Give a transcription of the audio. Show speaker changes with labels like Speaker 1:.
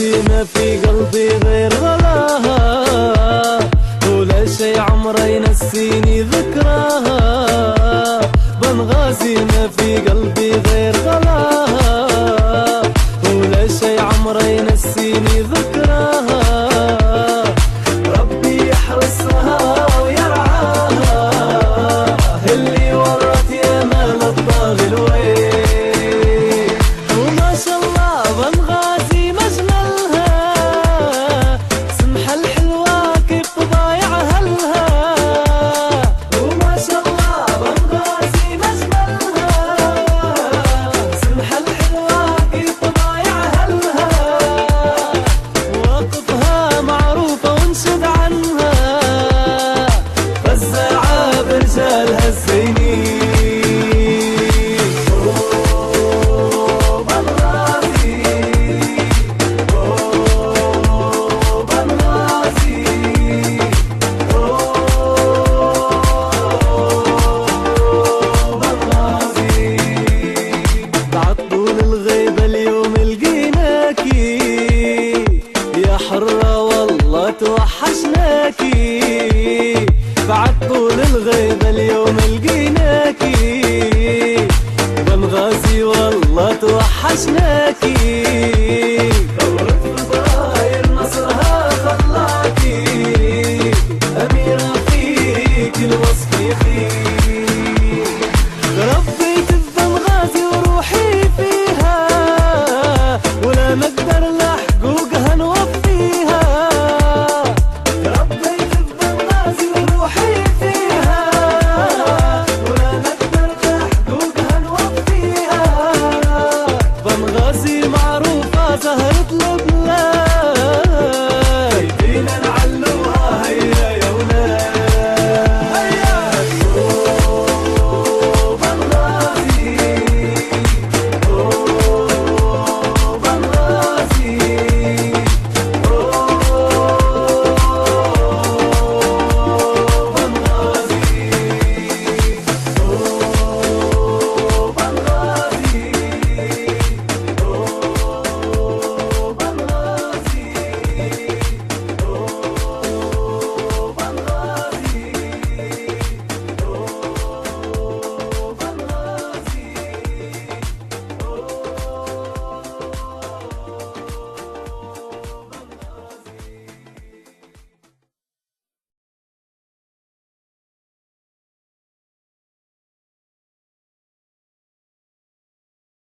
Speaker 1: بنغازي ما في قلبي غير غلاها، ولا شي عمره ينسيني ذكراها. بنغازي ما في قلبي غير غلاها، ولا شي عمره ينسيني ذكراها. ربي يحرسها ويرعاها، اللي ورت يا مال الطاغي الويل. وما شاء الله بنغازي مجملها، سمحة الحلوة كيف طبايع أهلها. وما شاء الله بنغازي مجملها، سمحة الحلوة كيف طبايع أهلها. مواقفها معروفة ونشد عنها، فزاعة برجالها الزينين. حرة والله توحشناكي، بعد طول الغيبة اليوم لقيناكي. بنغازي والله توحشناكي.